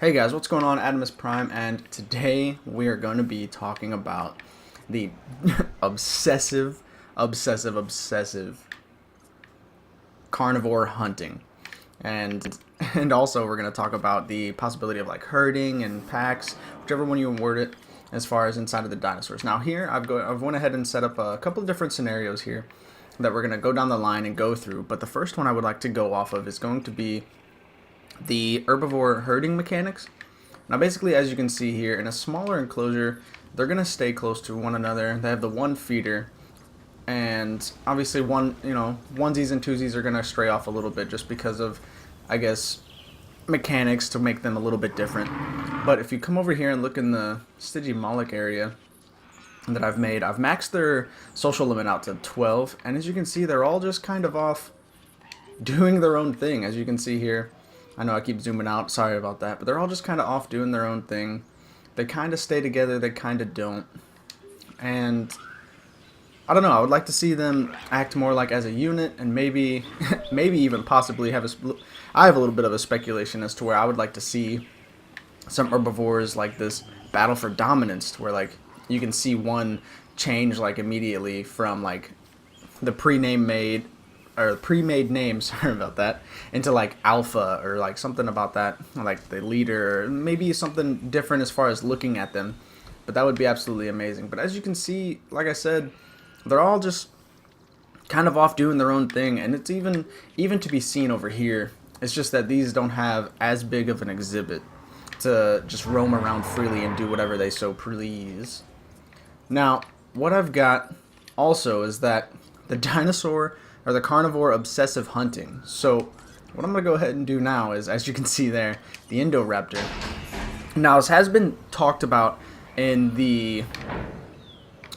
Hey guys, what's going on? Adamus Prime, and today we are going to be talking about the obsessive carnivore hunting, and also we're going to talk about the possibility of like herding and packs, whichever one you word it, as far as inside of the dinosaurs. Now here I've went ahead and set up a couple of different scenarios here that we're going to go down the line and go through. But the first one I would like to go off of is going to be the herbivore herding mechanics. Now basically, as you can see here, in a smaller enclosure, they're going to stay close to one another. They have the one feeder, and obviously onesies and twosies are going to stray off a little bit just because of, I guess, mechanics to make them a little bit different. But if you come over here and look in the Stygimoloch area that I've made, I've maxed their social limit out to 12, and as you can see, they're all just kind of off doing their own thing, as you can see here. I know I keep zooming out, sorry about that, but they're all just kind of off doing their own thing. They kind of stay together, they kind of don't. And I don't know, I would like to see them act more like as a unit, and maybe maybe even possibly have I have a little bit of a speculation as to where I would like to see some herbivores like this battle for dominance, where like you can see one change like immediately from like the pre-made name, sorry about that, into like alpha or like something about that, like the leader, or maybe something different as far as looking at them. But that would be absolutely amazing. But as you can see, like I said, they're all just kind of off doing their own thing, and it's even to be seen over here. It's just that these don't have as big of an exhibit to just roam around freely and do whatever they so please. Now, what I've got also is that the dinosaur or the carnivore obsessive hunting. So what I'm going to go ahead and do now is, as you can see there, the Indoraptor. Now, this has been talked about in the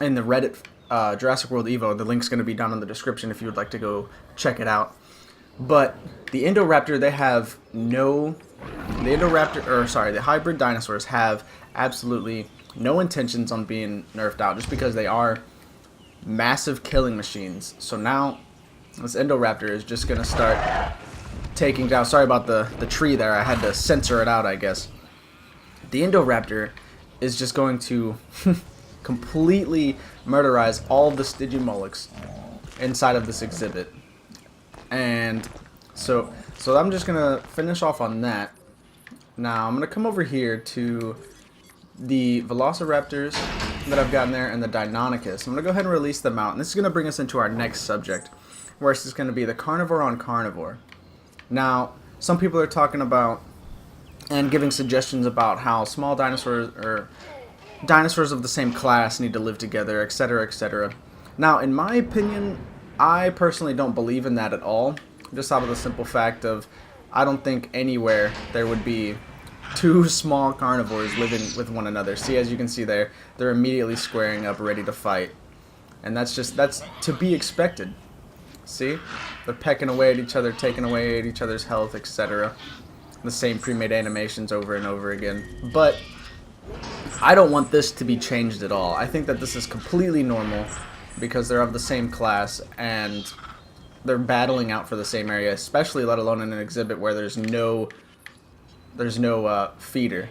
Reddit Jurassic World Evo. The link's going to be down in the description if you would like to go check it out. But the Indoraptor, the hybrid dinosaurs have absolutely no intentions on being nerfed out, just because they are massive killing machines. So now this Indoraptor is just going to start taking down... Sorry about the tree there. I had to censor it out, I guess. The Indoraptor is just going to completely murderize all of the Stygimolochs inside of this exhibit. And so I'm just going to finish off on that. Now I'm going to come over here to the Velociraptors that I've gotten there and the Deinonychus. I'm going to go ahead and release them out. And this is going to bring us into our next subject, where this is going to be the carnivore on carnivore. Now, some people are talking about and giving suggestions about how small dinosaurs or dinosaurs of the same class need to live together, etc., etc. Now, in my opinion, I personally don't believe in that at all. Just out of the simple fact of, I don't think anywhere there would be two small carnivores living with one another. See, as you can see there, they're immediately squaring up, ready to fight. And that's to be expected. See? They're pecking away at each other, taking away at each other's health, etc. The same pre-made animations over and over again. But I don't want this to be changed at all. I think that this is completely normal because they're of the same class and they're battling out for the same area, especially let alone in an exhibit where there's no feeder.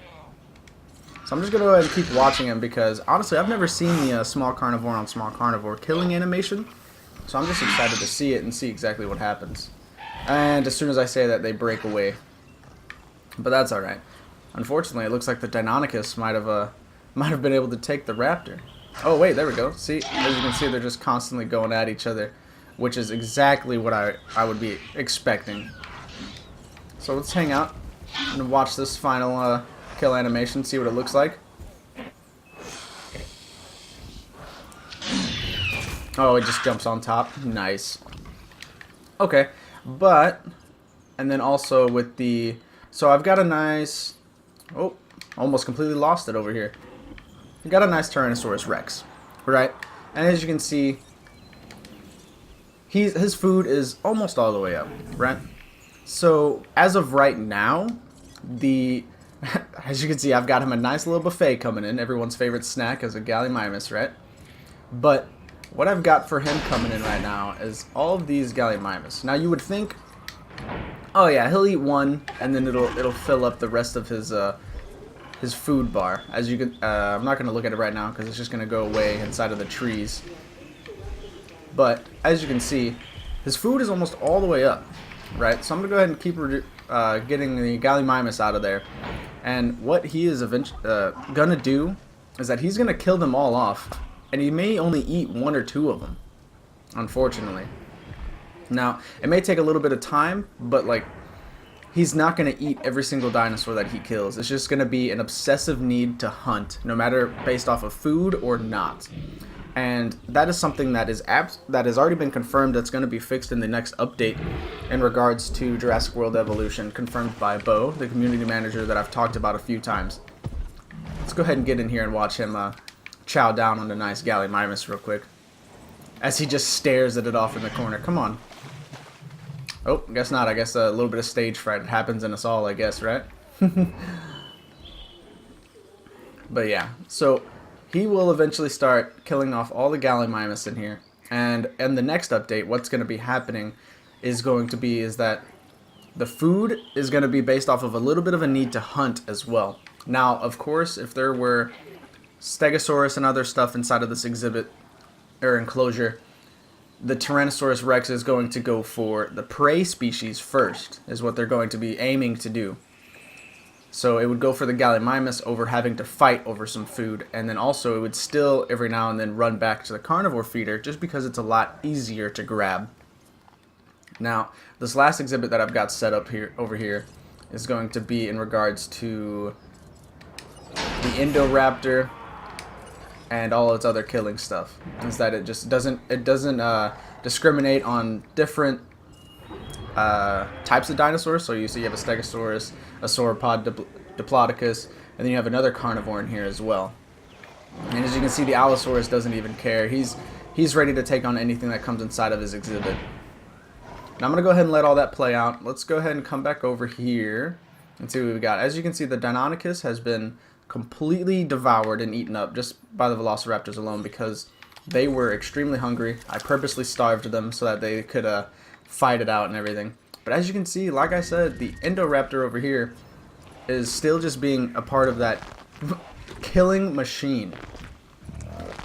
So I'm just going to go ahead and keep watching him because, honestly, I've never seen the small carnivore on small carnivore killing animation. So I'm just excited to see it and see exactly what happens. And as soon as I say that, they break away. But that's alright. Unfortunately, it looks like the Deinonychus might have been able to take the raptor. Oh, wait, there we go. See, as you can see, they're just constantly going at each other, which is exactly what I would be expecting. So let's hang out and watch this final kill animation, see what it looks like. Oh, it just jumps on top. Nice. Okay, and then also with the... So I've got a nice... Oh, almost completely lost it over here. I've got a nice Tyrannosaurus Rex, right? And as you can see, his food is almost all the way up, right? So as of right now, as you can see, I've got him a nice little buffet coming in. Everyone's favorite snack is a Gallimimus, right? But what I've got for him coming in right now is all of these Gallimimus. Now you would think Oh yeah, he'll eat one, and then it'll fill up the rest of his food bar. As you can, I'm not gonna look at it right now because it's just gonna go away inside of the trees. But as you can see, his food is almost all the way up, right? So I'm gonna go ahead and keep getting the Gallimimus out of there. And what he is gonna do is that he's gonna kill them all off, and he may only eat one or two of them, unfortunately. Now, it may take a little bit of time, but like, he's not going to eat every single dinosaur that he kills. It's just going to be an obsessive need to hunt, no matter based off of food or not. And that is something that has already been confirmed that's going to be fixed in the next update in regards to Jurassic World Evolution, confirmed by Bo, the community manager that I've talked about a few times. Let's go ahead and get in here and watch him chow down on the nice Gallimimus real quick, as he just stares at it off in the corner. Come on. Oh, guess not. I guess a little bit of stage fright happens in us all, I guess, right? But yeah, so he will eventually start killing off all the Gallimimus in here. And in the next update, what's going to be happening is that the food is going to be based off of a little bit of a need to hunt as well. Now, of course, if there were Stegosaurus and other stuff inside of this exhibit or enclosure, the Tyrannosaurus Rex is going to go for the prey species first, is what they're going to be aiming to do. So it would go for the Gallimimus over having to fight over some food, and then also it would still every now and then run back to the carnivore feeder just because it's a lot easier to grab. Now, this last exhibit that I've got set up here over here is going to be in regards to the Indoraptor and all its other killing stuff. Is that it just doesn't discriminate on different types of dinosaurs. So you see you have a Stegosaurus, a sauropod, Diplodocus, and then you have another carnivore in here as well. And as you can see, the Allosaurus doesn't even care. He's ready to take on anything that comes inside of his exhibit. Now I'm gonna go ahead and let all that play out. Let's go ahead and come back over here and see what we got. As you can see, the Deinonychus has been completely devoured and eaten up just by the Velociraptors alone because they were extremely hungry. I purposely starved them so that they could fight it out and everything. But as you can see, like I said, the Indoraptor over here is still just being a part of that killing machine.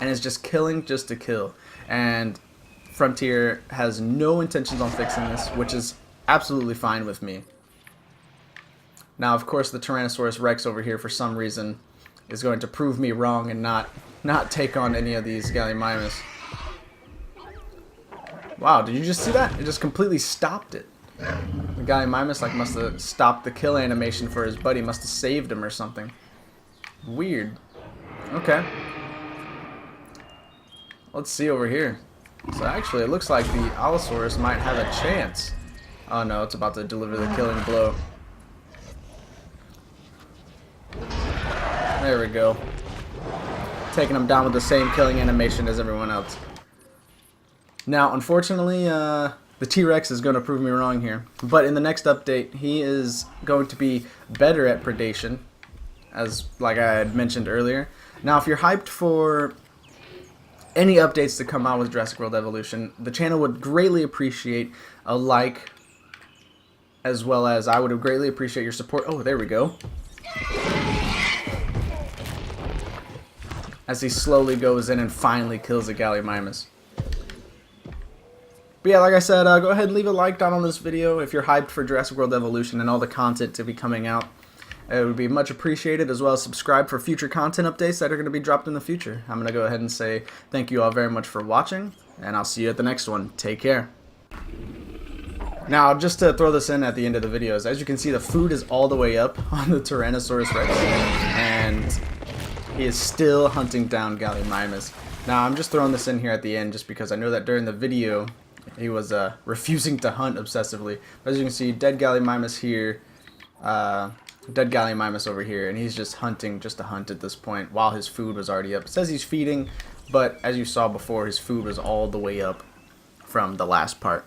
And it's just killing just to kill. And Frontier has no intentions on fixing this, which is absolutely fine with me. Now, of course, the Tyrannosaurus Rex over here, for some reason, is going to prove me wrong and not take on any of these Gallimimus. Wow, did you just see that? It just completely stopped it. The Gallimimus like must have stopped the kill animation for his buddy, must have saved him or something. Weird. Okay. Let's see over here. So actually, it looks like the Allosaurus might have a chance. Oh no, it's about to deliver the killing blow. There we go. Taking him down with the same killing animation as everyone else. Now, unfortunately, the T-Rex is going to prove me wrong here. But in the next update, he is going to be better at predation, as like I had mentioned earlier. Now, if you're hyped for any updates to come out with Jurassic World Evolution, the channel would greatly appreciate a like, as well as I would greatly appreciate your support. Oh, there we go. As he slowly goes in and finally kills a Gallimimus. But yeah, like I said, go ahead and leave a like down on this video if you're hyped for Jurassic World Evolution and all the content to be coming out. It would be much appreciated, as well as subscribe for future content updates that are going to be dropped in the future. I'm going to go ahead and say thank you all very much for watching, and I'll see you at the next one. Take care. Now, just to throw this in at the end of the videos, as you can see, the food is all the way up on the Tyrannosaurus Rex, and he is still hunting down Gallimimus. Now, I'm just throwing this in here at the end just because I know that during the video, he was refusing to hunt obsessively. But as you can see, dead Gallimimus here, dead Gallimimus over here, and he's just hunting just to hunt at this point while his food was already up. It says he's feeding, but as you saw before, his food was all the way up from the last part.